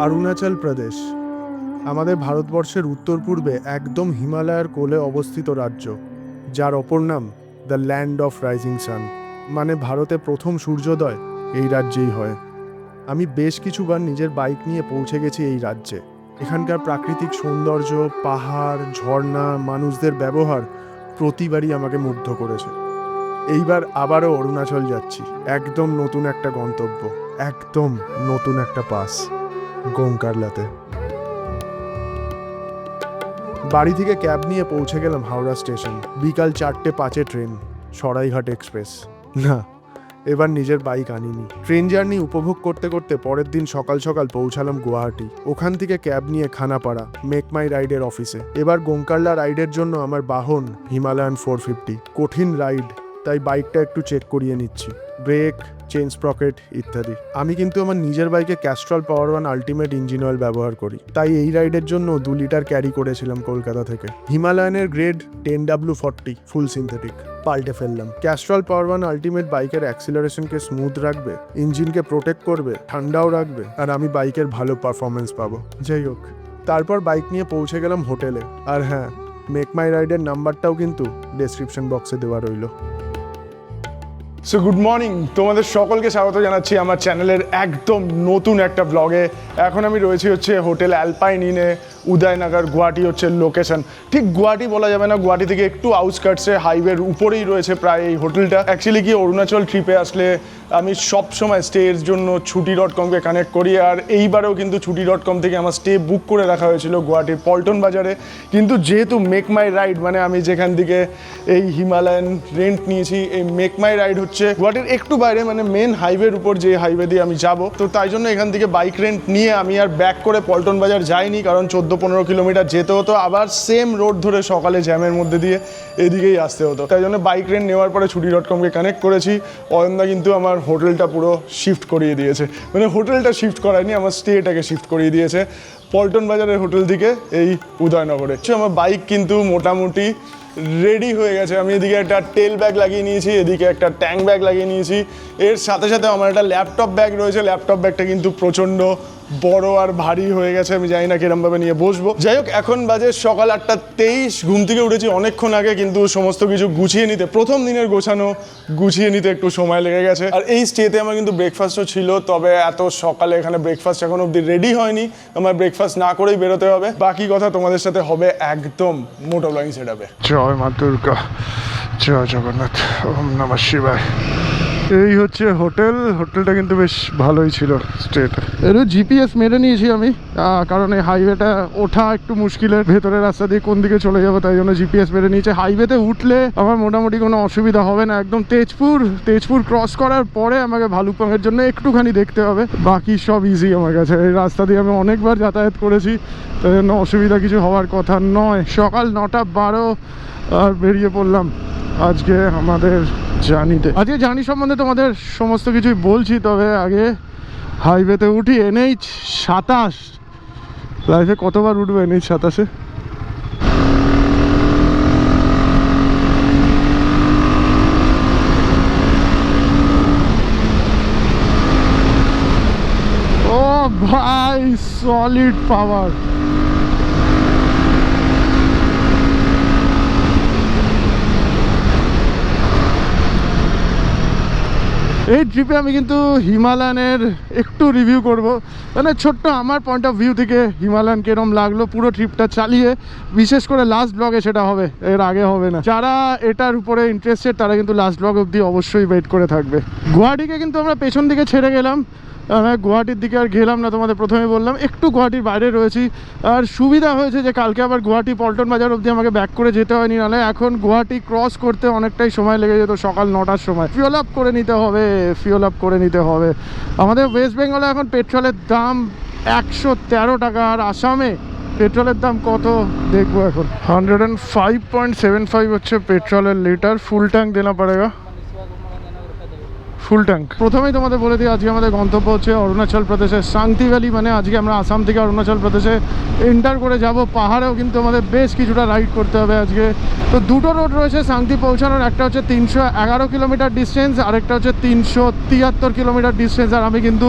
অরুণাচল প্রদেশ আমাদের ভারতবর্ষের উত্তর পূর্বে একদম হিমালয়ের কোলে অবস্থিত রাজ্য, যার অপর নাম the land of rising sun. মানে ভারতে প্রথম সূর্যোদয় এই রাজ্যেই হয়। আমি বেশ কিছুবার নিজের বাইক নিয়ে পৌঁছে গেছি এই রাজ্যে। এখানকার প্রাকৃতিক সৌন্দর্য, পাহাড়, ঝর্ণা, মানুষদের ব্যবহার প্রতিবারই আমাকে মুগ্ধ করেছে। এইবার আবারও অরুণাচল যাচ্ছি, একদম নতুন একটা গন্তব্য, একদম নতুন একটা পাস, গোংকারলাতে। বাড়ি থেকে ক্যাব নিয়ে পৌঁছে গেলাম হাওড়া স্টেশন। বিকাল 4:05 ট্রেন, সরাইঘাট এক্সপ্রেস। না, এবার নিজের বাইক আনিনি। ট্রেন জার্নি উপভোগ করতে করতে পরের দিন সকাল সকাল পৌঁছালাম গুয়াহাটি। ওখান থেকে ক্যাব নিয়ে খানাপাড়া মেক মাই রাইডের অফিসে। এবার গোংকারলা রাইডের জন্য আমার বাহন হিমালয়ান 450। কঠিন রাইড, তাই বাইকটা একটু চেক করিয়ে নিচ্ছি, ব্রেক, চেন স্প্রকেট ইত্যাদি। আমি কিন্তু আমার নিজের বাইকে Castrol power one ultimate engine oil ব্যবহার করি, তাই এই রাইডের জন্য 2 লিটার ক্যারি করেছিলাম কলকাতা থেকে। হিমালয়ানের গ্রেড 10W40 ফুল সিনথেটিক পাল্টে ফেললাম। ক্যাস্ট্রল পাওয়ার ওয়ান আলটিমেট বাইকের অ্যাক্সিলারেশনকে স্মুথ রাখবে, ইঞ্জিনকে প্রোটেক্ট করবে, ঠান্ডাও রাখবে, আর আমি বাইকের ভালো পারফরমেন্স পাবো। যাই হোক, তারপর বাইক নিয়ে পৌঁছে গেলাম হোটেলে। আর হ্যাঁ, মেক মাই রাইডের নাম্বারটাও কিন্তু ডেসক্রিপশন বক্সে দেওয়া রইল। সো গুড মর্নিং, তোমাদের সকলকে স্বাগত জানাচ্ছি আমার চ্যানেলের একদম নতুন একটা ব্লগে। এখন আমি রয়েছি হচ্ছে হোটেল অ্যালপাইন ইনে, উদয়নগর, গুয়াহাটি হচ্ছে লোকেশন। ঠিক গুয়াহাটি বলা যাবে না, গুয়াহাটি থেকে একটু আউটস্কার্টসে হাইওয়ের উপরেই রয়েছে প্রায় এই হোটেলটা। অ্যাকচুয়ালি কি, অরুণাচল ট্রিপে আসলে আমি সব সময় স্টের জন্য ছুটি.comকে কানেক্ট করি, আর এইবারেও কিন্তু ছুটি.com থেকে আমার স্টে বুক করে রাখা হয়েছিল গুয়াহাটির পল্টন বাজারে। কিন্তু যেহেতু মেক মাই রাইড, মানে আমি যেখান থেকে এই হিমালয়ান রেন্ট নিয়েছি, এই মেক মাই রাইড হচ্ছে গুয়াহাটির একটু বাইরে, মানে মেন হাইওয়ের উপর যে হাইওয়ে দিয়ে আমি যাব। তো তাই জন্য এখান থেকে বাইক রেন্ট নিয়ে আমি আর ব্যাক করে পল্টন বাজার যাইনি, কারণ 14-15 কিলোমিটার যেতে হতো, আবার সেম রোড ধরে সকালে জ্যামের মধ্যে দিয়ে এদিকেই আসতে হতো। তাই জন্য বাইক রেন্ট নেওয়ার পরে ছুটি.comকে কানেক্ট করেছি। অয়নদা কিন্তু আমার হোটেলটা পুরো শিফট করিয়ে দিয়েছে, মানে হোটেলটা শিফট করায়নি, আমার স্টেটাকে শিফট করিয়ে দিয়েছে পল্টন বাজারের হোটেল থেকে এই উদয়নগরে। আমার বাইক কিন্তু মোটামুটি রেডি হয়ে গেছে। আমি এদিকে একটা টেল ব্যাগ লাগিয়ে নিয়েছি, এদিকে একটা ট্যাঙ্ক ব্যাগ লাগিয়ে নিয়েছি, এর সাথে সাথে আমার একটা ল্যাপটপ ব্যাগ রয়েছে। ল্যাপটপ ব্যাগটা কিন্তু প্রচণ্ড বড় আর ভারী হয়ে গেছে, আমি জানি না কিরমভাবে নিয়ে বসবো। যাই হোক, এখন বাজে সকাল 8:23। ঘুম থেকে উঠেছি অনেকক্ষণ আগে, কিন্তু সমস্ত কিছু গুছিয়ে নিতে, প্রথম দিনের গোছানো গুছিয়ে নিতে একটু সময় লেগে গেছে। আর এই স্টেতে আমার কিন্তু ব্রেকফাস্টও ছিল, তবে এত সকালে এখানে ব্রেকফাস্ট এখন অবধি রেডি হয়নি। আমার ব্রেকফাস্ট না করেই বেরোতে হবে। বাকি কথা তোমাদের সাথে হবে একদম মোটো ব্লগিং সেটআপে। জয় মা দুর্গা, জয় জগন্নাথ, ওম নমঃ শিবায়। এই হচ্ছে হোটেল। হোটেলটা কিন্তু বেশ ভালোই ছিল স্টেটা। এর জিপিএস মেরে নিয়েছি আমি, কারণ এই হাইওয়েটা ওঠা একটু মুশকিলের, ভেতরের রাস্তা দিয়ে কোন দিকে চলে যাবো, তাই জন্য জিপিএস মেরে নিয়েছে। হাইওয়েতে উঠলে আমার মোটামুটি কোনো অসুবিধা হবে না। একদম তেজপুর ক্রস করার পরে আমাকে ভালুকপংয়ের জন্য একটুখানি দেখতে হবে, বাকি সব ইজি আমার কাছে। এই রাস্তা দিয়ে আমি অনেকবার যাতায়াত করেছি, তাই জন্য অসুবিধা কিছু হওয়ার কথা নয়। সকাল 9:12 আর বেরিয়ে পড়লাম আজকে আমাদের জার্নিতে। আজকে জার্নি সম্বন্ধে তোমাদের সমস্ত কিছুই বলছি, তবে আগে হাইওয়েতে উঠি। NH 27 লাইফে কতবার উঠবো NH 27-এ। ও ভাই, সলিড পাওয়ার। এই ট্রিপে আমি কিন্তু হিমালয়ানের একটু রিভিউ করব, মানে ছোট্ট আমার পয়েন্ট অফ ভিউ থেকে হিমালয়ান কিরম লাগলো পুরো ট্রিপটা চালিয়ে। বিশেষ করে লাস্ট ব্লগে সেটা হবে, এর আগে হবে না। যারা এটার উপরে ইন্টারেস্টেড তারা কিন্তু লাস্ট ব্লগ অবধি অবশ্যই ওয়েট করে থাকবে। গুয়াহাটিকে কিন্তু আমরা পেছন দিকে ছেড়ে গেলাম, গুয়াহাটির দিকে আর গেলাম না। তোমাদের প্রথমে বললাম একটু গুয়াহাটির বাইরে রয়েছি, আর সুবিধা হয়েছে যে কালকে আবার গুয়াহাটি পল্টন বাজার অবধি আমাকে ব্যাক করে যেতে হয়নি, নাহলে এখন গুয়াহাটি ক্রস করতে অনেকটাই সময় লেগে যেত সকাল 9টার সময়। ফিউল আপ করে নিতে হবে। আমাদের ওয়েস্ট বেঙ্গলে এখন পেট্রোলের দাম 113 টাকা, আর আসামে পেট্রোলের দাম কত দেখবো এখন। 105.75 হচ্ছে পেট্রোলের লিটার। ফুল ট্যাঙ্ক দেনা পড়েগা। Full tank. প্রথমেই তোমাদের বলে দিই আজকে আমাদের গন্তব্য হচ্ছে অরুণাচল প্রদেশের সাংতি ভ্যালি, মানে আজকে আমরা আসাম থেকে অরুণাচল প্রদেশে এন্টার করে যাব। পাহাড়েও কিন্তু আমাদের বেশ কিছুটা রাইড করতে হবে আজকে। তো দুটো রোড রয়েছে সাংতি পৌঁছানোর, একটা হচ্ছে 311 কিলোমিটার ডিস্টেন্স, আরেকটা হচ্ছে 373 কিলোমিটার ডিস্টেন্স। আর আমি কিন্তু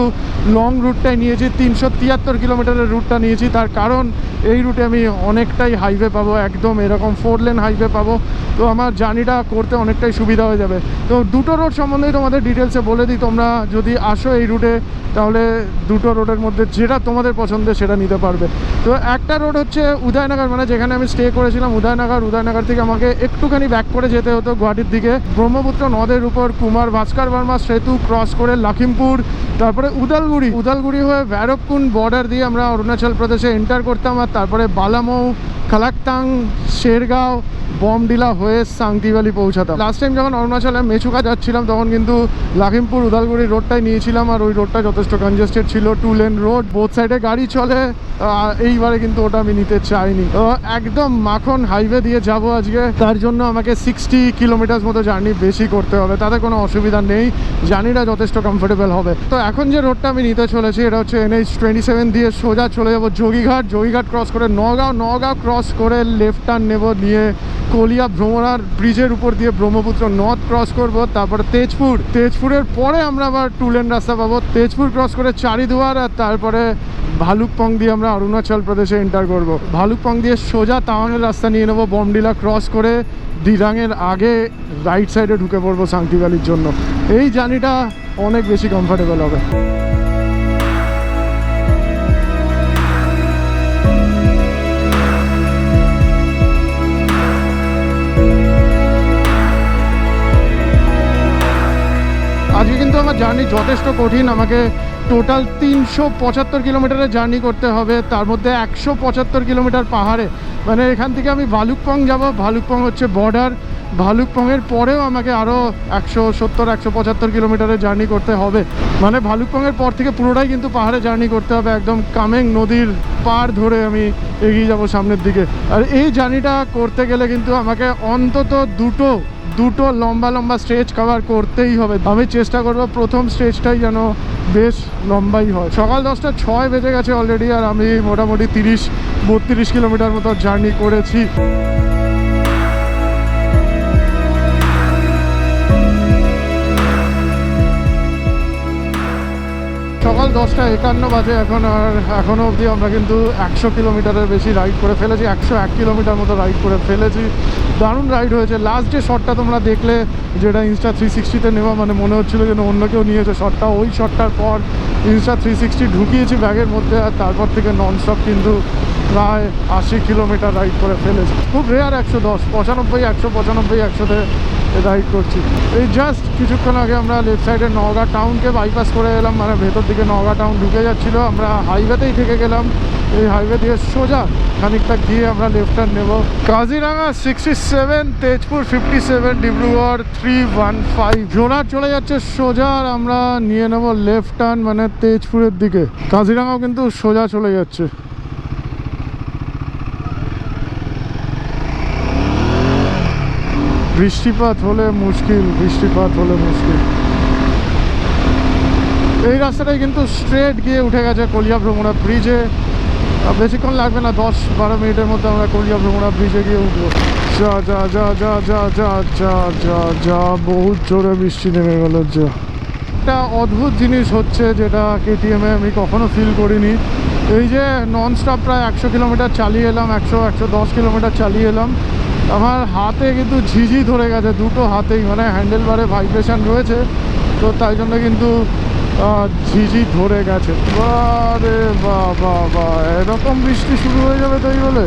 লং রুটটাই নিয়েছি, 373 কিলোমিটারের রুটটা নিয়েছি। তার কারণ এই রুটে আমি অনেকটাই হাইওয়ে পাবো, একদম এরকম 4 লেন হাইওয়ে পাবো। তো আমার জার্নিটা করতে অনেকটাই সুবিধা হয়ে যাবে। তো দুটো রোড সম্বন্ধেই তোমাদের ডিটেলসে বলে দিই, তোমরা যদি আসো এই রুটে তাহলে দুটো রোডের মধ্যে যেটা তোমাদের পছন্দের সেটা নিতে পারবে। তো একটা রোড হচ্ছে উদয়নগর, মানে যেখানে আমি স্টে করেছিলাম উদয়নগর থেকে আমাকে একটুখানি ব্যাক করে যেতে হতো গুয়াহাটির দিকে। ব্রহ্মপুত্র নদের উপর কুমার ভাস্কর বর্মা সেতু ক্রস করে লখিমপুর, তারপরে উদালগুড়ি হয়ে ভৈরবকুণ্ড বর্ডার দিয়ে আমরা অরুণাচল প্রদেশে এন্টার করতাম। আর তারপরে বালামৌ, খালাকতাং, শেরগাঁও, বমডিলা হয়ে সাংতি ভ্যালি পৌঁছাতাম। লাস্ট টাইম যখন অরুণাচলে মেচুকা যাচ্ছিলাম তখন কিন্তু লখিমপুর উদালগুড়ি রোডটাই নিয়েছিলাম, আর ওই রোডটা যথেষ্ট কনজেস্টেড ছিল, 2 লেন রোড, বোথ সাইডে গাড়ি চলে। এইবারে কিন্তু ওটা আমি নিতে চাইনি। একদম মাখন হাইওয়ে দিয়ে যাব আজকে, তার জন্য আমাকে 60 কিলোমিটার মতো জার্নি বেশি করতে হবে, তাতে কোনো অসুবিধা নেই, জার্নিটা যথেষ্ট কমফোর্টেবল হবে। তো এখন যে রোডটা আমি নিতে চলেছি এটা হচ্ছে NH27 দিয়ে সোজা চলে যাবো যোগীঘাট ক্রস করে নগাঁও ক্রস করে লেফট টার্ন নেব, নিয়ে কলিয়া ভ্রমরার ব্রিজের উপর দিয়ে ব্রহ্মপুত্র নদ ক্রস করব, তারপরে তেজপুরের পরে আমরা আবার 2 লেন রাস্তা পাবো। তেজপুর ক্রস করে চারিদুয়ার, আর তারপরে ভালুকপং দিয়ে আমরা অরুণাচল প্রদেশে এন্টার করব। ভালুকপং দিয়ে সোজা তাওয়াংয়ের রাস্তা নিয়ে নেবো, বমডিলা ক্রস করে দিরাংয়ের আগে রাইট সাইডে ঢুকে পড়বো সাংতি ভ্যালির জন্য। এই জার্নিটা অনেক বেশি কমফোর্টেবল হবে। আজকে কিন্তু আমার জার্নি যথেষ্ট কঠিন, আমাকে টোটাল 375 কিলোমিটারের জার্নি করতে হবে, তার মধ্যে 175 কিলোমিটার পাহাড়ে। মানে এখান থেকে আমি ভালুকপং যাব, ভালুকপং হচ্ছে বর্ডার, ভালুকপংয়ের পরেও আমাকে আরও 170-175 কিলোমিটারের জার্নি করতে হবে। মানে ভালুকপংয়ের পর থেকে পুরোটাই কিন্তু পাহাড়ে জার্নি করতে হবে, একদম কামেং নদীর পার ধরে আমি এগিয়ে যাব সামনের দিকে। আর এই জার্নিটা করতে গেলে কিন্তু আমাকে অন্তত দুটো লম্বা স্ট্রেচ কভার করতেই হবে। আমি চেষ্টা করব প্রথম স্ট্রেচটাই যেন বেশ লম্বাই হয়। সকাল 10:06 বেজে গেছে অলরেডি, আর আমি মোটামুটি 30-32 কিলোমিটার মতো জার্নি করেছি। সকাল 10:51 বাজে এখন, আর এখনও অবধি আমরা কিন্তু 100 কিলোমিটারের বেশি রাইড করে ফেলেছি, 101 কিলোমিটার মতো রাইড করে ফেলেছি। দারুণ রাইড হয়েছে। লাস্ট যে শটটা তোমরা দেখলে, যেটা ইনস্টা 360-তে নেওয়া, মানে মনে হচ্ছিলো যেন অন্য কেউ নিয়েছে শটটা, ওই শটটার পর ইনস্টা 360 ঢুকিয়েছি ব্যাগের মধ্যে, আর তারপর থেকে ননস্টপ কিন্তু প্রায় 80 কিলোমিটার রাইড করে ফেলেছি। খুব রেয়ার 110, 95-100-100-100তে রাইড করছি। এই জাস্ট কিছুক্ষণ আগে আমরা লেফট সাইডে নওগাঁ টাউনকে বাইপাস করে এলাম, মানে ভেতর দিকে নওগাঁ টাউন ঢুকে যাচ্ছিলো, আমরা হাইওয়েতেই থেকে গেলাম। এই হাইওয়ে দিয়ে সোজা খানিকটা গিয়ে আমরা লেফট টার্ন নেব। কাজিরাঙা 67, তেজপুর 57, ডিব্রুগড় 315, জোনার চলে যাচ্ছে সোজা, আর আমরা নিয়ে নেব লেফট টার্ন মানে তেজপুরের দিকে। কাজিরাঙাও কিন্তু সোজা চলে যাচ্ছে। বৃষ্টিপাত হলে মুশকিল। এই রাস্তাটাই কিন্তু স্ট্রেট গিয়ে উঠে গেছে কলিয়া ভ্রমরা ব্রিজে। বেশিক্ষণ লাগবে না, 10-12 মিনিটের মধ্যে আমরা কলিয়া ভ্রমরা ব্রিজে গিয়ে উঠবো। যা বহুত জোরে বৃষ্টি নেমে গেল। একটা অদ্ভুত জিনিস হচ্ছে যেটা KTM-এ আমি কখনো ফিল করিনি। এই যে ননস্টপ প্রায় 100 কিলোমিটার চালিয়ে এলাম, 100-110 কিলোমিটার চালিয়ে এলাম, আমার হাতে কিন্তু ঝিঝি ধরে গেছে, দুটো হাতেই, মানে হ্যান্ডেল বারে ভাইব্রেশন রয়েছে, তো তাই জন্য কিন্তু ঝিঝি ধরে গেছে। বারে বাবা, এরকম বৃষ্টি শুরু হয়ে যাবে তাই বলে।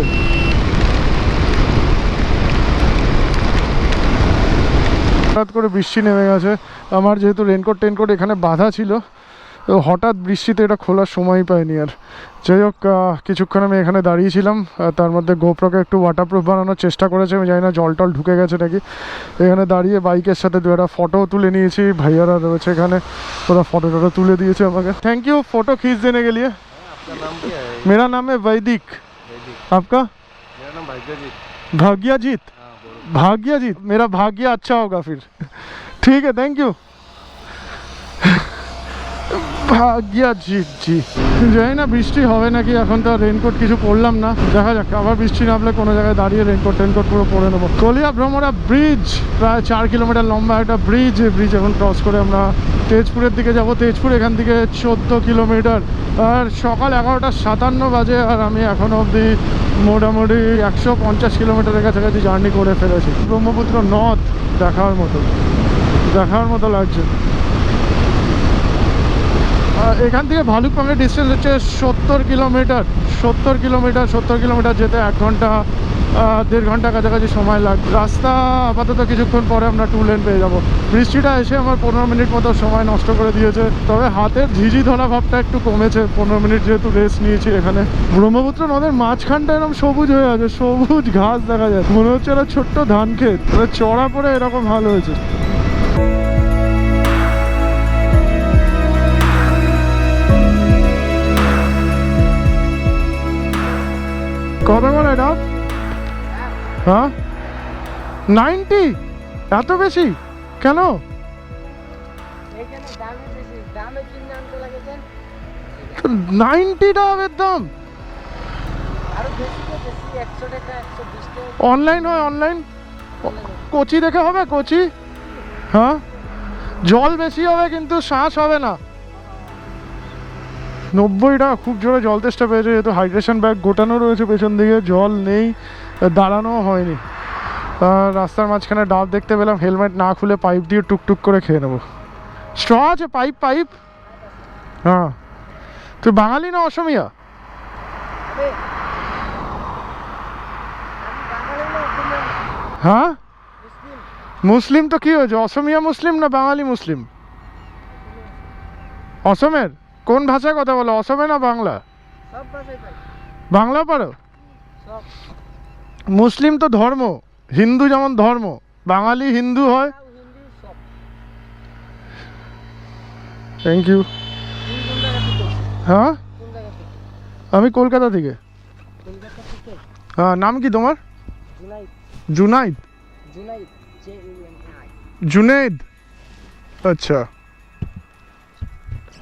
হঠাৎ করে বৃষ্টি নেমে গেছে। আমার যেহেতু রেনকোট এখানে বাঁধা ছিল, তো হঠাৎ বৃষ্টিতে এটা খোলার সময় পাইনি। আর যাই হোক, কিছুক্ষণ আমি এখানে দাঁড়িয়েছিলাম, তার মধ্যে গোপ্রোকে একটু ওয়াটারপ্রুফ বানানোর চেষ্টা করেছি, আমি জানি না জল টল ঢুকে গেছে নাকি। এখানে দাঁড়িয়ে বাইকের সাথে 2-একটা ফটো তুলে নিয়েছি, ভাইয়ারা রয়েছে এখানে, ওরা ফটো তুলে দিয়েছে আমাকে। থ্যাংক ইউ फोटो खींच देने के लिए। आपका नाम क्या है? मेरा नाम है वैदिक। आपका? मेरा नाम भाग्यजीत। भाग्यजीत? भाग्यजीत, मेरा भाग्य अच्छा होगा फिर। ठीक है, थैंक यू। ভাগিয়া জি জানি না বৃষ্টি হবে নাকি, এখন তো রেনকোট কিছু পরলাম না, দেখা যাক আবার বৃষ্টি নামলে কোনো জায়গায় দাঁড়িয়ে রেনকোট পুরো পরে নেবো। কলিয়া ভ্রমরা ব্রিজ প্রায় 4 কিলোমিটার লম্বা একটা ব্রিজ, এই ব্রিজ এখন ক্রস করে আমরা তেজপুরের দিকে যাব। তেজপুর এখান থেকে 14 কিলোমিটার, আর সকাল 11:57 বাজে, আর আমি এখনও অবধি মোটামুটি 150 কিলোমিটারের কাছাকাছি জার্নি করে ফেলেছি। ব্রহ্মপুত্র নদ দেখার মতো লাগছে। এখান থেকে ভালুকপাঙ্গের ডিস্টেন্স হচ্ছে 70 কিলোমিটার যেতে 1 ঘন্টা 1.5 ঘন্টা কাছাকাছি সময় লাগবে। রাস্তা আপাতত কিছুক্ষণ পরে আমরা 2 লেন পেয়ে যাবো। বৃষ্টিটা এসে আমার 15 মিনিট মতো সময় নষ্ট করে দিয়েছে, তবে হাতের ঝিঝি ধরা ভাবটা একটু কমেছে 15 মিনিট যেহেতু রেস্ট নিয়েছি এখানে। ব্রহ্মপুত্র নদের মাঝখানটা এরকম সবুজ হয়ে আছে, সবুজ ঘাস দেখা যায়, মনে হচ্ছে একটা ছোট্ট ধান ক্ষেত, চড়া পরে এরকম ভালো হয়েছে। কত করে এটা? হ্যাঁ 90, এত বেশি কেন? 90 ডাবের দাম? অনলাইন হয়, অনলাইন কচি দেখে হবে, কচি। হ্যাঁ জল বেশি হবে কিন্তু শ্বাস হবে না। 90 টাকা, খুব জোরে জল তেষ্টা পেয়েছে, যেহেতু হাইড্রেশন ব্যাগ গোটানো রয়েছে পেছন দিকে, জল নেই, দাঁড়ানোও হয়নি। রাস্তার মাঝখানে ডাব দেখতে পেলাম, হেলমেট না খুলে পাইপ দিয়ে টুকটুক করে খেয়ে নেবো। স্ট্র আছে? পাইপ। হ্যাঁ, তুই বাঙালি না অসমিয়া? হ্যাঁ মুসলিম তো কি হয়েছে, অসমিয়া মুসলিম না বাঙালি মুসলিম? অসমের কোন ভাষায় কথা বলো, অসমে না বাংলা? বাংলা পারো? মুসলিম তো ধর্ম, হিন্দু যেমন ধর্ম, বাঙালি হিন্দু হয়। Thank you. হ্যাঁ আমি কলকাতা থেকে। হ্যাঁ নাম কি তোমার? জুনাইদ। আচ্ছা,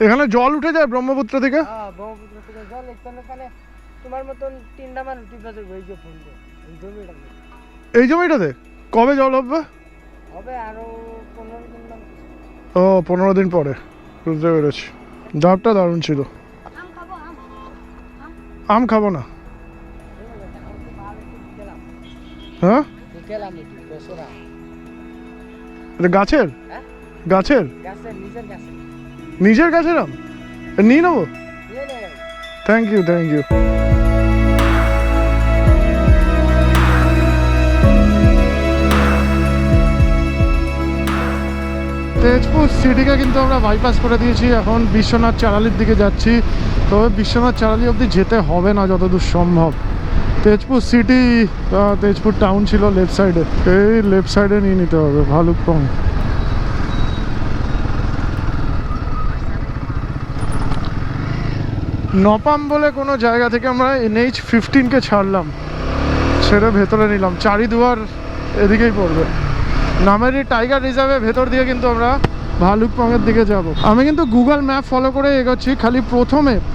এখানে জল উঠে যায় ব্রহ্মপুত্র থেকে? ব্রহ্মপুত্র থেকে জল এখানে তোমার মতন 3টা মানুষ টিপাতে বইছে ফোন দিয়ে এই জমিটাতে। কবে জল হবে? আরো 15 দিন বাদে। ও 15 দিন পরে, বুঝতে পেরেছি। ডাবটা দারুণ ছিল। আম খাবো না। হ্যাঁ এটা গাছের? নিজের গাছের আম নিয়ে নেবো? Thank you. তেজপুর সিটিকে কিন্তু আমরা বাইপাস করে দিয়েছি, এখন বিশ্বনাথ চারালির দিকে যাচ্ছি। তবে বিশ্বনাথ চারালি অবধি যেতে হবে না যতদূর সম্ভব। তেজপুর সিটি, তেজপুর টাউন ছিল লেফট সাইডে, এই লেফট সাইডে নিয়ে নিতে হবে ভালুকপং। নপাম বলে কোনো জায়গা থেকে আমরা NH 15-কে ছাড়লাম, ছেড়ে ভেতরে নিলাম। চারিদুয়ার এদিকেই পড়বে। নামেরি টাইগার রিজার্ভের ভেতর দিয়ে কিন্তু আমরা ভালুকপংয়ের দিকে যাব। আমি কিন্তু গুগল ম্যাপ ফলো করে এগোচ্ছি। খালি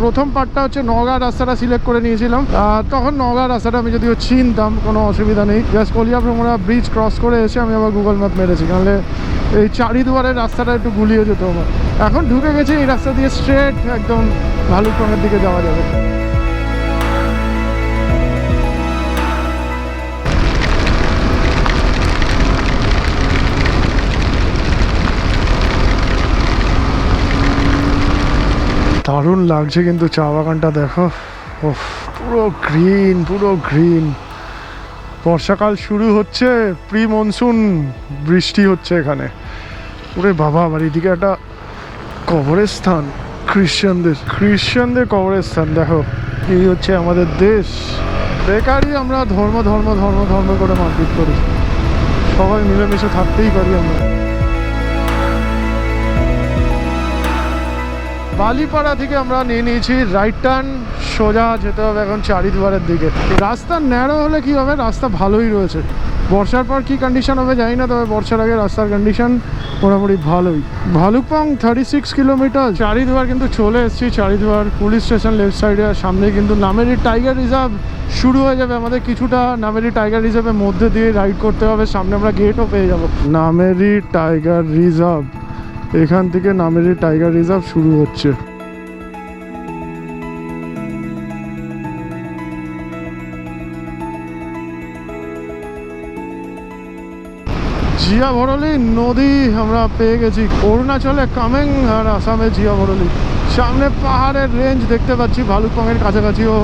প্রথম পার্টটা হচ্ছে নওগাঁ রাস্তাটা সিলেক্ট করে নিয়েছিলাম, আর তখন নওগাঁ রাস্তাটা আমি যদিও চিনতাম, কোনো অসুবিধা নেই। জাস্ট কলিয়া ভ্রমরা ব্রিজ ক্রস করে এসে আমি আবার গুগল ম্যাপ মেরেছি, নাহলে এই চারিদুয়ারের রাস্তাটা একটু গুলিয়ে যেত আমার। এখন ঢুকে গেছি এই রাস্তা দিয়ে, স্ট্রেট একদম ভালুকপংয়ের দিকে যাওয়া যাবে। দারুণ লাগছে কিন্তু চা বাগানটা দেখো, পুরো গ্রিন। বর্ষাকাল শুরু হচ্ছে, প্রি মনসুন বৃষ্টি হচ্ছে এখানে। ওরে বাবা, আমার এদিকে একটা কবরস্থান, খ্রিশ্চানদের কবরস্থান। দেখো, এই হচ্ছে আমাদের দেশ। বেকারই আমরা ধর্ম করে মারপিট করি, সবাই মিলেমিশে থাকতেই পারি আমরা। বালিপাড়া থেকে আমরা নিয়ে নিয়েছি রাইট টার্ন, সোজা যেতে হবে এখন চারিদুয়ারের দিকে। রাস্তা ন্যারো হলে কি হবে, রাস্তা ভালোই রয়েছে, বর্ষার পর কি কন্ডিশন হবে জানি না, তবে বর্ষার আগে রাস্তার কন্ডিশন মোটামুটি ভালোই। ভালুকপং 36 কিলোমিটার। চারিদুয়ার কিন্তু চলে এসেছি, চারিদুয়ার পুলিশ স্টেশন লেফট সাইডে, আর সামনে কিন্তু নামেরি টাইগার রিজার্ভ শুরু হয়ে যাবে। আমাদের কিছুটা নামেরি টাইগার রিজার্ভের মধ্যে দিয়ে রাইড করতে হবে, সামনে আমরা গেটও পেয়ে যাব। নামেরি টাইগার রিজার্ভ, এখান থেকে নামেরি টাইগার রিজার্ভ শুরু হচ্ছে। জিয়া ভরলি নদী আমরা পেয়ে গেছি। অরুণাচলে কামেং আর আসামে জিয়া ভরলি। সামনে পাহাড়ের রেঞ্জ দেখতে পাচ্ছি, ভালুকপংয়ের কাছাকাছিও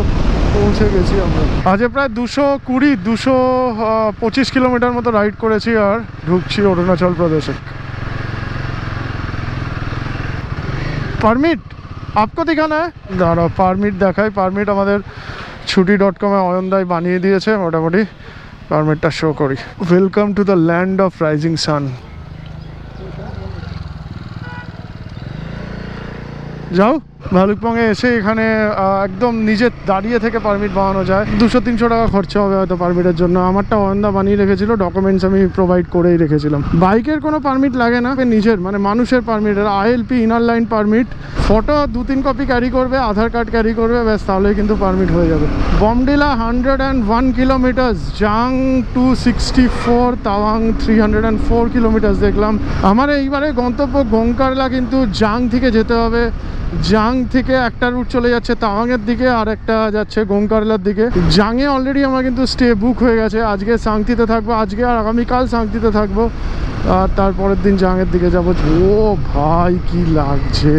পৌঁছে গেছি আমরা। আজ প্রায় 225 কিলোমিটার মতো রাইড করেছি আর ঢুকছি অরুণাচল প্রদেশে। পারমিট আপকো দিখানা হ্যায়? দাঁড়াও পারমিট দেখাই। পারমিট আমাদের ছুটি.com-এ অয়নদাই বানিয়ে দিয়েছে, মোটামুটি পারমিটটা শো করি। Welcome to the land of rising sun. যাও ভালুকপংয়ে এসে এখানে একদম নিজে দাঁড়িয়ে থেকে পারমিট বানানো যায়। 200-300 টাকা খরচা হবে হয়তো পারমিটের জন্য। আমারটা অয়নদা বানিয়ে রেখেছিল, ডকুমেন্টস আমি প্রোভাইড করেই রেখেছিলাম। বাইকের কোনো পারমিট লাগে না, নিজের মানে মানুষের permit, ILP inner line permit. Photo 2-3 copy carry করবে, আধার কার্ড ক্যারি করবে, ব্যাস তাহলেই কিন্তু পারমিট হয়ে যাবে। বমডিলা 101 কিলোমিটার, জাং 264, তাওয়াং 304 কিলোমিটার দেখলাম। আমার এইবারে গন্তব্য গোংকারলা, কিন্তু জাং থেকে যেতে হবে। জাং থেকে একটা রুট চলে যাচ্ছে তাওয়াংয়ের দিকে, আর একটা যাচ্ছে গোংকারলার দিকে। জাংয়ে অলরেডি আমার কিন্তু স্টে বুক হয়ে গেছে। আজকে সাংতিতে থাকবো, আজকে আর আগামীকাল সাংতিতে থাকবো, আর তারপরের দিন জাংয়ের দিকে যাবো। ও ভাই কি লাগছে!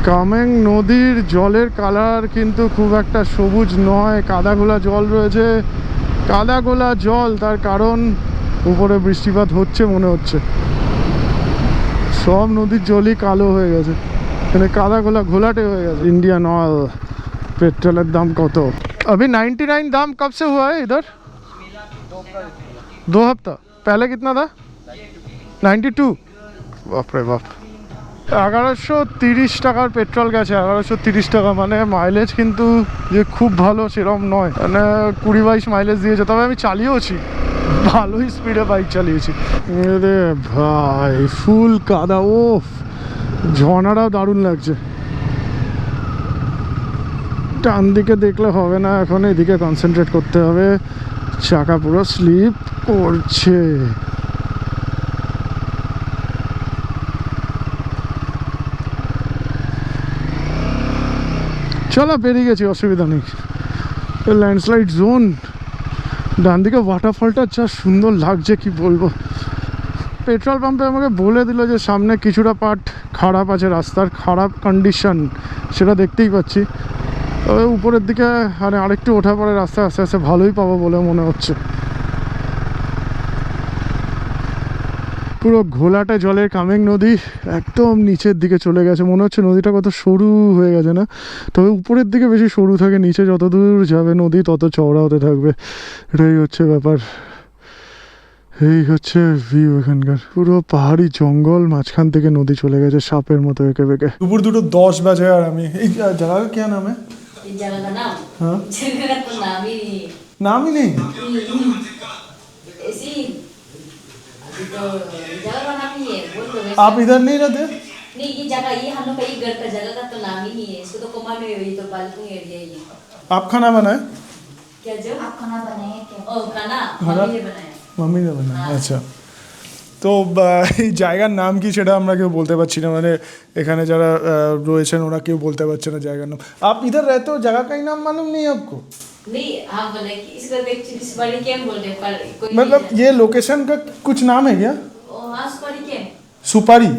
কামেং নদীর জলের কালার কিন্তু খুব একটা সবুজ নয়, কাদা গোলা জল রয়েছে। কাদা গোলা জল, তার কারণ উপরে বৃষ্টিপাত হচ্ছে মনে হচ্ছে। সব নদীর জলই কালো হয়ে গেছে, মানে কাদা গোলা ঘোলাটে হয়ে গেছে। इंडियन ऑयल पेट्रोलेर दाम कत अभी 99 दाम कब से हुआ है इधर? 2 हफ्ता पहले कितना था? 92। बाप रे बाप। 1130 টাকার পেট্রোল গেছে। 1130 টাকা মানে মাইলেজ কিন্তু যে খুব ভালো সেরকম নয়, মানে 20-22 মাইলেজ দিয়েছে। তবে আমি চালিয়েওছি, ভালোই স্পিডে বাইক চালিয়েছি। রে ভাই ফুল কাদা, ও ঝর্ণাটাও দারুণ লাগছে। ডান দিকে দেখলে হবে না, এখন এদিকে কনসেন্ট্রেট করতে হবে। চাকা পুরো স্লিপ করছে। চলো বেরিয়ে গেছি, অসুবিধা নেই। Landslide zone. ডান দিকে ওয়াটারফলটা যা সুন্দর লাগছে কি বলবো। পেট্রোল পাম্পে আমাকে বলে দিল যে সামনে কিছুটা পার্ট খারাপ আছে, রাস্তার খারাপ কন্ডিশন, সেটা দেখতেই পাচ্ছি। তবে উপরের দিকে মানে আরেকটু ওঠা পরে রাস্তা আস্তে আস্তে ভালোই পাবো বলে মনে হচ্ছে। পুরো ঘোলাটে জলের কামেং নদী একদম নিচের দিকে চলে গেছে, মনে হচ্ছে নদীটা কত সরু হয়ে গেছে না? তবে উপরের দিকে বেশি সরু থাকে, নিচে যত দূর যাবে নদী তত চওড়া হতে থাকবে, এটাই হচ্ছে ব্যাপার। এই হচ্ছে ভিউ এখানকার, পুরো পাহাড়ি জঙ্গল, মাঝখান থেকে নদী চলে গেছে সাপের মতো এঁকে বেঁকে। দুপুর 2:10 বাজে আর আমি এই জায়গা क्या नाम है? इस जगह का नाम? हाँ जगह का तो नाम ही नहीं है। नाम ही नहीं। ऐसी अभी तो जगह का नाम ही है, बोल दो वैसे। आप इधर नहीं रहते? नहीं, ये जगह, ये हम लोग का ये घर का जगह का तो नाम ही नहीं है। इसको तो कोमा में ये तो पालतू एरिया ही है। आप खाना बनाए? क्या जो आप खाना बनाए क्या? ओ खाना खाना? मम्मी ने बनाया। মাম্মি না বানায়? আচ্ছা। তো এই জায়গার নাম কি সেটা আমরা কেউ বলতে পারছি না, মানে এখানে যারা রয়েছেন ওরা কেউ বলতে পারছে না জায়গার নাম। आप इधर रहते हो, जगह का ही नाम मालूम नहीं है आपको? नहीं, हम बोले कि इसको देख इस बड़ी कैम बोलते हैं, पर कोई मतलब ये लोकेशन का कुछ नाम है क्या? ओ हाँ सुपारी कैम। সুপারি?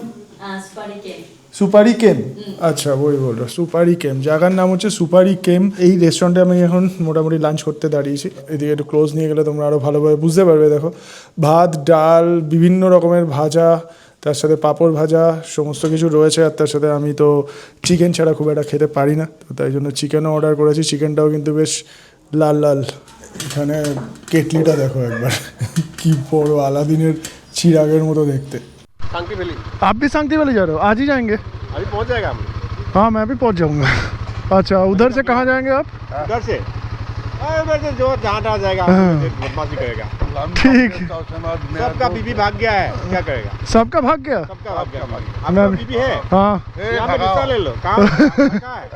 हाँ सुपारी कैम। সুপারি কেম, আচ্ছা ওই বললো সুপারি কেম। জায়গার নাম হচ্ছে সুপারি কেম। এই রেস্টুরেন্টে আমি এখন মোটামুটি লাঞ্চ করতে দাঁড়িয়েছি। এদিকে একটু ক্লোজ নিয়ে গেলে তোমরা আরও ভালোভাবে বুঝতে পারবে। দেখো ভাত, ডাল, বিভিন্ন রকমের ভাজা, তার সাথে পাঁপড় ভাজা, সমস্ত কিছু রয়েছে। আর তার সাথে আমি তো চিকেন ছাড়া খুব একটা খেতে পারি না, তো তাই জন্য চিকেনও অর্ডার করেছি। চিকেনটাও কিন্তু বেশ লাল লাল। এখানে কেটলিটা দেখো একবার, কি বড়, আলাদিনের চিরাগের মতো দেখতে। सांकी वैली आप भी सांगती वाली जा रहे हो? आज ही जाएंगे? अभी पहुंच जाएगा हम हाँ मैं भी पहुंच जाऊंगा। अच्छा उधर से कहाँ जाएंगे आप? उधर से जो जहाँ जहाँ जाएगा हाँ। बदमाशी करेगा। ठीक सबका बीबी भाग गया है, क्या करेगा? सबका भाग गया सबका भाग गया। मैं आपका भी- बीबी है? हाँ यहाँ पे दूसरा ले लो। कहाँ कहाँ है?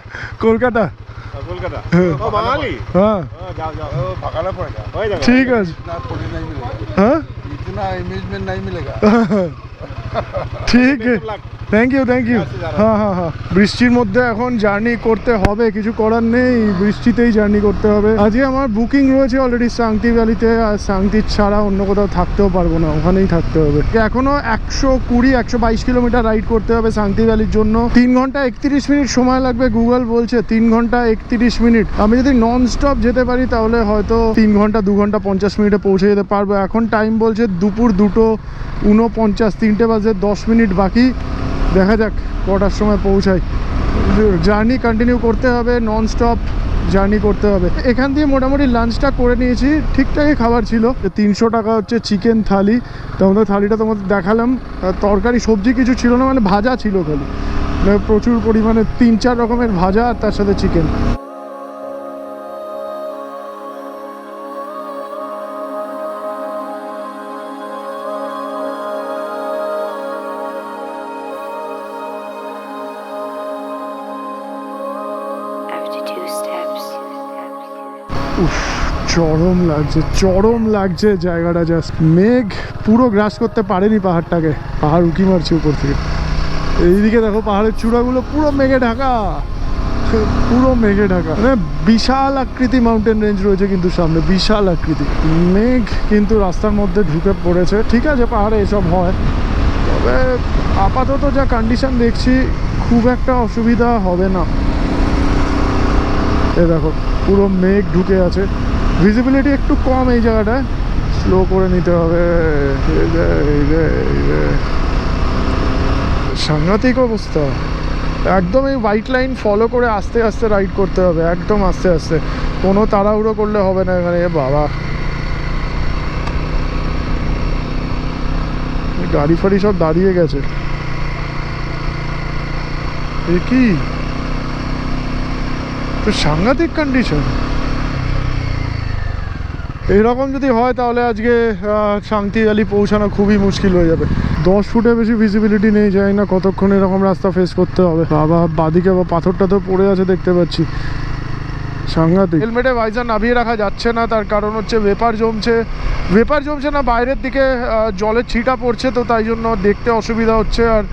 কলকাতা कोलकाता। ओ बंगाली। हाँ जाओ जाओ, भगाना पड़ेगा। हो जाएगा। ঠিক আছে इतना थोड़ी नहीं मिलेगा, হ্যাঁ इतना इमेजमेंट नहीं मिलेगा। ঠিক থ্যাংক ইউ হ্যাঁ হ্যাঁ হ্যাঁ বৃষ্টির মধ্যে এখন জার্নি করতে হবে, কিছু করার নেই, বৃষ্টিতেই জার্নি করতে হবে। আজকে আমার বুকিং রয়েছে অলরেডি সাংতি ভ্যালিতে, আর সাংতি ছাড়া অন্য কোথাও থাকতেও পারবো না, ওখানেই থাকতে হবে। এখনো 122 কিলোমিটার রাইড করতে হবে সাংতি ভ্যালির জন্য। 3 ঘন্টা 31 মিনিট সময় লাগবে, গুগল বলছে 3 ঘন্টা 31 মিনিট। আমি যদি নন স্টপ যেতে পারি তাহলে হয়তো 3 ঘন্টা 2 ঘন্টা 50 মিনিটে পৌঁছে যেতে পারবো। এখন টাইম বলছে দুপুর 2:49, 3টে বাজে 10 মিনিট বাকি। দেখা যাক কটার সময় পৌঁছাই। জার্নি কন্টিনিউ করতে হবে, নন স্টপ জার্নি করতে হবে। এখান দিয়ে মোটামুটি লাঞ্চটা করে নিয়েছি, ঠিকঠাকই খাবার ছিল। 300 টাকা হচ্ছে চিকেন থালি, তোমাদের থালিটা তোমাদের দেখালাম। তরকারি সবজি কিছু ছিল না, মানে ভাজা ছিল খালি, মানে প্রচুর পরিমাণে 3-4 রকমের ভাজা আর তার সাথে চিকেন। After 2 steps. উফ, চরম লাগছে জায়গাটা। জাস্ট মেঘ পুরো গ্রাস করতে পারেনি পাহাড়টাকে, পাহাড় উঁকি মারছে উপর থেকে। এইদিকে দেখো পাহাড়ের চূড়াগুলো পুরো মেঘে ঢাকা, পুরো মেঘে ঢাকা, মানে বিশাল আকৃতি মাউন্টেন রেঞ্জ রয়েছে কিন্তু সামনে, বিশাল আকৃতি। মেঘ কিন্তু রাস্তার মধ্যে ঢুকে পড়েছে। ঠিক আছে, পাহাড়ে এসব হয়, তবে আপাতত যা কন্ডিশন দেখছি খুব একটা অসুবিধা হবে না। এ দেখো পুরো মেঘ ঢুকে আছে, ভিজিবিলিটি একটু কম এই জায়গাটায়, স্লো করে নিতে হবে। সাংঘাতিক অবস্থা, একদম এই হোয়াইট লাইন ফলো করে আস্তে আস্তে রাইড করতে হবে, একদম আস্তে আস্তে, কোনো তাড়াহুড়ো করলে হবে না এখানে। এ বাবা, গাড়ি ফাড়ি সব দাঁড়িয়ে গেছে। এ কি তো সাংঘাতিক কন্ডিশন। এইরকম যদি হয় তাহলে আজকে শান্তি ভ্যালি পৌঁছানো খুবই মুশকিল হয়ে যাবে। 10 ফুটের বেশি ভিজিবিলিটি নেই, জানি না কতক্ষণ এরকম রাস্তা ফেস করতে হবে। বাবা, বাদিকে বা পাথর টাথর পড়ে আছে দেখতে পাচ্ছি, সাংঘাতিক। হেলমেটে ভাইজার নামিয়ে রাখা যাচ্ছে না, তার কারণ হচ্ছে ভেপার জমছে না, বাইরের দিকে জলের ছিটা পড়ছে, তো তাই জন্য দেখতে অসুবিধা হচ্ছে। আর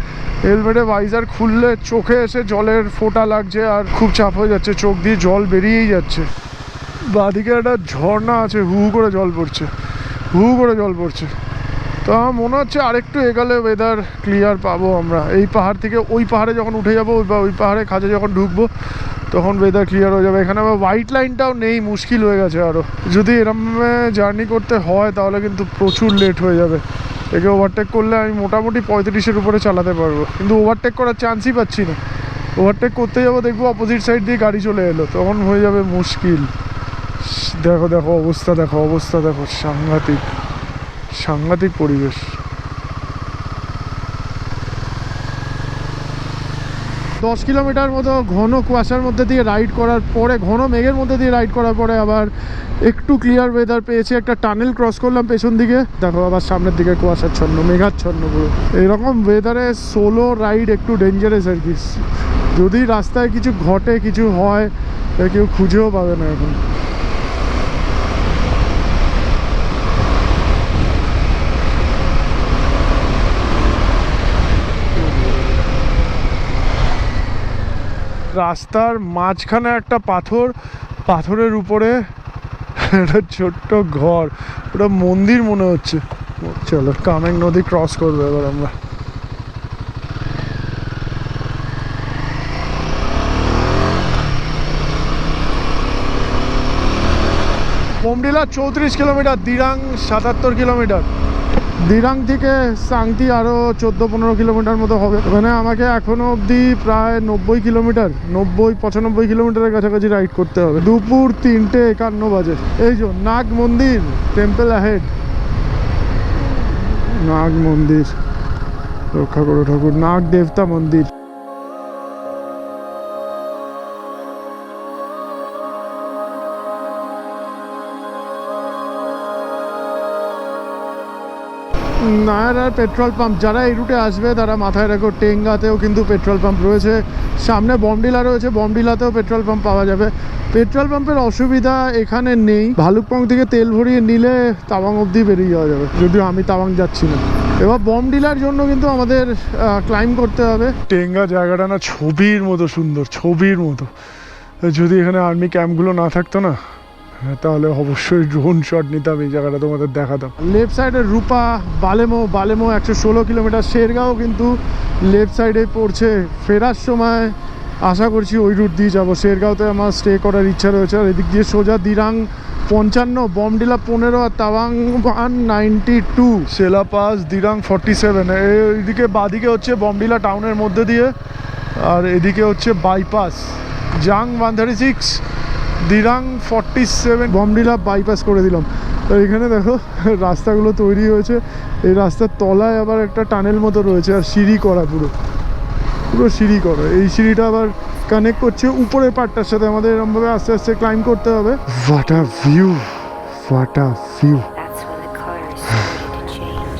হেলমেটে ভাইজার খুললে চোখে এসে জলের ফোঁটা লাগছে আর খুব চাপ হয়ে যাচ্ছে, চোখ দিয়ে জল বেরিয়েই যাচ্ছে। বাদিকে একটা ঝর্ণা আছে, হু করে জল পড়ছে। তো আমার মনে হচ্ছে আরেকটু এগালে ওয়েদার ক্লিয়ার পাবো আমরা। এই পাহাড় থেকে ওই পাহাড়ে যখন উঠে যাবো, ওই পাহাড়ে খাঁজে যখন ঢুকবো তখন ওয়েদার ক্লিয়ার হয়ে যাবে। এখানে আবার হোয়াইট লাইনটাও নেই, মুশকিল হয়ে গেছে আরও। যদি এরম জার্নি করতে হয় তাহলে কিন্তু প্রচুর লেট হয়ে যাবে। একে ওভারটেক করলে আমি মোটামুটি 35-এর উপরে চালাতে পারবো, কিন্তু ওভারটেক করার চান্সই পাচ্ছি না। ওভারটেক করতে যাবো, দেখবো অপোজিট সাইড দিয়ে গাড়ি চলে এলো, তখন হয়ে যাবে মুশকিল। দেখো অবস্থা দেখো, সাংঘাতিক পরিবেশ। 10 কিলোমিটার মতো ঘন কুয়াশার মধ্যে দিয়ে রাইড করার পরে, ঘন মেঘের মধ্যে দিয়ে রাইড করার পরে আবার একটু ক্লিয়ার ওয়েদার পেয়েছি। একটা টানেল ক্রস করলাম পেছন দিকে, দেখো আবার সামনের দিকে কুয়াশাচ্ছন্ন, মেঘাচ্ছন্ন পুরো। এইরকম ওয়েদারে সোলো রাইড একটু ডেঞ্জারাস আর কি। যদি রাস্তায় কিছু ঘটে, কিছু হয়, কেউ খুঁজেও পাবে না এখন। রাস্তার মাঝখানে একটা পাথরের উপরে একটা ছোট্ট ঘর, ওটা মন্দির মনে হচ্ছে। চলো, কামেং নদী ক্রস করবো এবার আমরা। Bomdila 34 kilometre, Dirang 77 kilometre. দিরাং থেকে সাংতি আরও 14-15 কিলোমিটার মতো হবে। মানে আমাকে এখনও অবধি প্রায় 90 কিলোমিটার, 90-95 কিলোমিটারের কাছাকাছি রাইড করতে হবে। দুপুর 3:51 বাজে। এই যে নাগ মন্দির, টেম্পল অ্যাহেড, নাগ মন্দির, রক্ষা করো ঠাকুর, নাগ দেবতা মন্দির। নায়ার পেট্রোল পাম্প, যারা এই রুটে আসবে তারা মাথায় রাখো টেঙ্গাতেও কিন্তু পেট্রোল পাম্প রয়েছে, সামনে বমডিলা রয়েছে, বমডিলাতেও পেট্রোল পাম্প পাওয়া যাবে। পেট্রোল পাম্পের অসুবিধা এখানে নেই, ভালুকপং থেকে তেল ভরিয়ে নিলে তাওয়াং অবধি বেরিয়ে যাওয়া যাবে, যদিও আমি তাওয়াং যাচ্ছি না। এবার বমডিলার জন্য কিন্তু আমাদের ক্লাইম করতে হবে। টেঙ্গা জায়গাটা না ছবির মতো সুন্দর, ছবির মতো। যদি এখানে আর্মি ক্যাম্পগুলো না থাকতো না, তাহলে অবশ্যই ড্রোন শট নিতাম, এই জায়গাটা তোমাদের দেখাতাম। লেফট সাইডে রূপা, বালেমো 116 কিলোমিটার, শেরগাঁও কিন্তু লেফট সাইডে পড়ছে। ফেরার সময় আশা করছি ওই রুট দিয়ে যাবো। শেরগাঁওতে আমার স্টে করার ইচ্ছা রয়েছে। আর এদিক দিয়ে সোজা দিরাং 55, বমডিলা 15 আর তাওয়াং 192, সেলা পাস দিরাং 47। এইদিকে বাদিকে হচ্ছে বমডিলা টাউনের মধ্যে দিয়ে, আর এদিকে হচ্ছে বাইপাস জাং 136, দিরাং 47, বমডিলা বাইপাস করে দিলাম। তো এখানে দেখো রাস্তাগুলো তৈরি হয়েছে, এই রাস্তার তলায় আবার একটা টানেল মতো রয়েছে, আর সিঁড়ি করা, পুরো সিঁড়ি করা। এই সিঁড়িটা আবার কানেক্ট করছে উপরের পার্টটার সাথে, আমাদের এরকমভাবে আস্তে আস্তে ক্লাইম করতে হবে। What a view, what a view. That's when the colors started to change.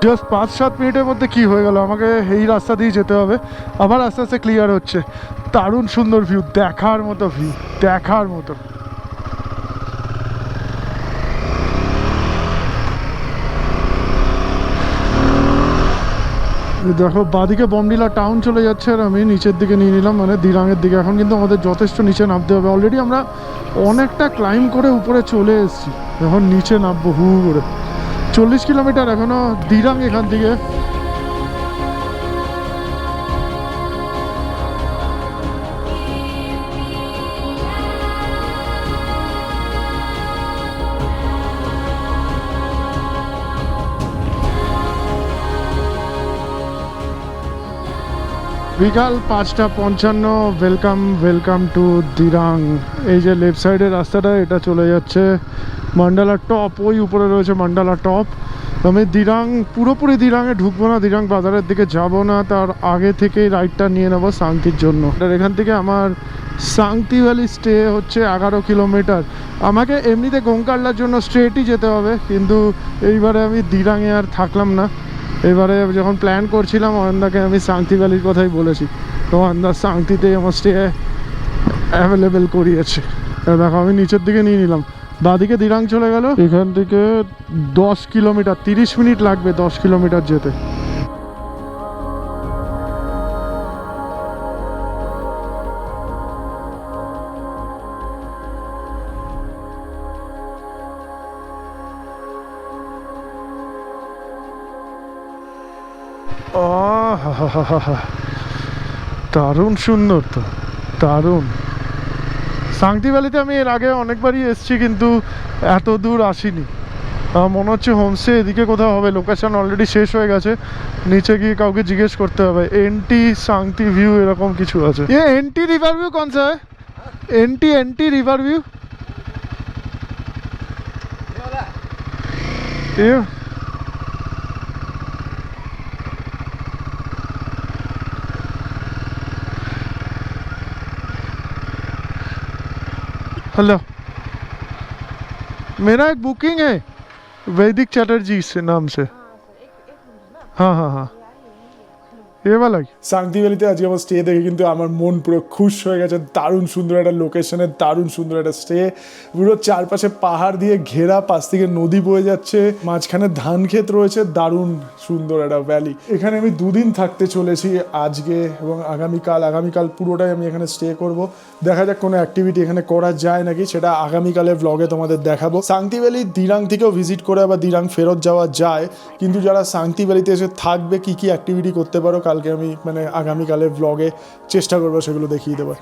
Just 5-7 মিনিটের মধ্যে কি হয়ে গেল, আমাকে এই রাস্তা দিয়ে যেতে হবে। আবার আস্তে আস্তে ক্লিয়ার হচ্ছে। দারুণ সুন্দর ভিউ, দেখার মতো ভিউ, দেখার মতো। দেখো বাদিকে বমডিলা টাউন চলে যাচ্ছে, আর আমি নিচের দিকে নিয়ে নিলাম, মানে দিরাংয়ের দিকে। এখন কিন্তু আমাদের যথেষ্ট নিচে নামতে হবে। অলরেডি আমরা অনেকটা ক্লাইম করে উপরে চলে এসেছি, এখন নিচে নামবো হু করে। 40 কিলোমিটার এখনো দিরাং এখান থেকে। বিকাল 5:55, ওয়েলকাম টু দিরাং। এই যে লেফট সাইডের রাস্তাটা, এটা চলে যাচ্ছে মান্ডালা টপ, ওই উপরে রয়েছে মান্ডালা টপ। আমি দিরাং পুরোপুরি দিরাংয়ে ঢুকবো না, দিরাং বাজারের দিকে যাব না, তার আগে থেকেই রাইডটা নিয়ে নেবো সাংতির জন্য। আর এখান থেকে আমার সাংতি ভ্যালি স্টে হচ্ছে 11 কিলোমিটার। আমাকে এমনিতে গোংকাল্লার জন্য স্ট্রেটই যেতে হবে, কিন্তু এইবারে আমি দিরাংয়ে আর থাকলাম না। এবারে যখন প্ল্যান করছিলাম অয়নদাকে আমি সাংতি ভ্যালির কথাই বলেছি, তো অয়নদা সাংতিতেই আমার স্টে অ্যাভেলেবেল করিয়েছে। দেখো আমি নিচের দিকে নিয়ে নিলাম, বাদিকে দিরাং চলে গেল। এখান থেকে 10 কিলোমিটার, 30 মিনিট লাগবে 10 কিলোমিটার যেতে। দারুণ সুন্দর, তো দারুণ। সাংতি ভ্যালিতে আমি এর আগে অনেকবারই এসেছি, কিন্তু এত দূর আসিনি। মনে হচ্ছে হোমস্টে এদিকে কোথাও হবে, লোকেশন অলরেডি শেষ হয়ে গেছে। নিচে গিয়ে কাউকে জিজ্ঞেস করতে হবে। এনটি সাংতি ভিউ এরকম কিছু আছে। এনটি রিভার ভিউ কোন সা এনটি রিভার ভিউ हेलो, मेरा एक बुकिंग है वैदिक चैटर्जी से नाम से। हाँ हाँ हाँ, ये वाला ही। সাংতি ভ্যালিতে আজকে আমার স্টে দেখে কিন্তু আমার মন পুরো খুশ হয়ে গেছে। দারুণ সুন্দর একটা লোকেশনে, দারুণ সুন্দর একটা স্টে, পুরো চারপাশে পাহাড় দিয়ে ঘেরা, পাশ থেকে নদী বয়ে যাচ্ছে, মাঝখানে ধান ক্ষেত রয়েছে, দারুণ সুন্দর একটা ভ্যালি। এখানে আমি 2 দিন থাকতে চলেছি, আজকে এবং আগামীকাল পুরোটাই আমি এখানে স্টে করব। দেখা যাক কোনো অ্যাক্টিভিটি এখানে করা যায় নাকি, সেটা আগামীকালের ব্লগে তোমাদের দেখাবো। সাংতি ভ্যালি দিরাং থেকেও ভিজিট করে আবার দিরাং ফেরত যাওয়া যায়, কিন্তু যারা সাংতি ভ্যালিতে এসে থাকবে কী কী অ্যাক্টিভিটি করতে পারো, কালকে আমি মানে আগামীকালের ব্লগে চেষ্টা করবো সেগুলো দেখিয়ে দেবো।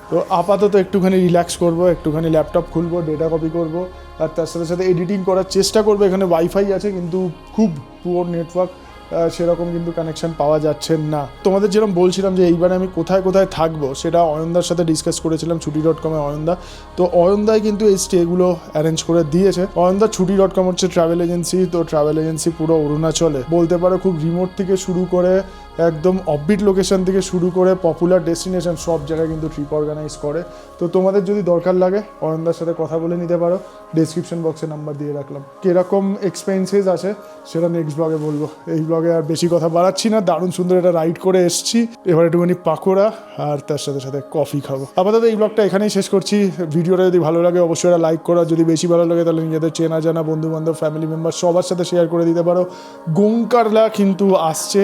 তো আপাতত একটুখানি রিল্যাক্স করব, একটুখানি ল্যাপটপ খুলবো, ডেটা কপি করব, আর তার সাথে সাথে এডিটিং করার চেষ্টা করবো। এখানে ওয়াইফাই আছে কিন্তু খুব পুয়ার নেটওয়ার্ক, সেরকম কিন্তু কানেকশন পাওয়া যাচ্ছে না। তোমাদের যেরকম বলছিলাম যে এইবারে আমি কোথায় কোথায় থাকবো সেটা অয়নদার সাথে ডিসকাস করেছিলাম, ছুটি.com-এ অয়নদা। তো অয়নদাই কিন্তু এই স্টেগুলো অ্যারেঞ্জ করে দিয়েছে। অয়নদা ছুটি.com হচ্ছে ট্রাভেল এজেন্সি, তো ট্রাভেল এজেন্সি পুরো অরুণাচলে বলতে পারো খুব রিমোট থেকে শুরু করে একদম অফবিট লোকেশন থেকে শুরু করে পপুলার ডেস্টিনেশন সব জায়গায় কিন্তু ট্রিপ অর্গানাইজ করে। তো তোমাদের যদি দরকার লাগে অয়নদার সাথে কথা বলে নিতে পারো, ডেসক্রিপশন বক্সে নাম্বার দিয়ে রাখলাম। কীরকম এক্সপেন্সেস আছে সেটা নেক্সট ব্লগে বলবো, এই ব্লগে আর বেশি কথা বাড়াচ্ছি না। দারুণ সুন্দর একটা রাইড করে এসেছি, এবার একটুখানি পাকোড়া আর তার সাথে সাথে কফি খাবো। আপাতত এই ব্লগটা এখানেই শেষ করছি। ভিডিওটা যদি ভালো লাগে অবশ্যই একটা লাইক করো, যদি বেশি ভালো লাগে তাহলে নিজেদের চেনা জানা বন্ধু বান্ধব ফ্যামিলি মেম্বার সবার সাথে শেয়ার করে দিতে পারো। গোংকারলা কিন্তু আসছে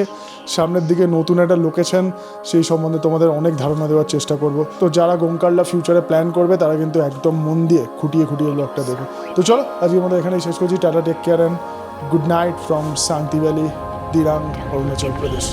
সামনের দিকে, নতুন একটা লোকেশন, সেই সম্বন্ধে তোমাদের অনেক ধারণা দেওয়ার চেষ্টা করব। তো যারা গোংকারলা ফিউচারে প্ল্যান করবে তারা কিন্তু একদম মন দিয়ে খুঁটিয়ে খুঁটিয়ে ব্লগটা দেখো। তো চলো আজকে আমাদের এখানেই শেষ করছি। টাটা, take care and good night from Shanti Valley, Dirang, Arunachal Pradesh.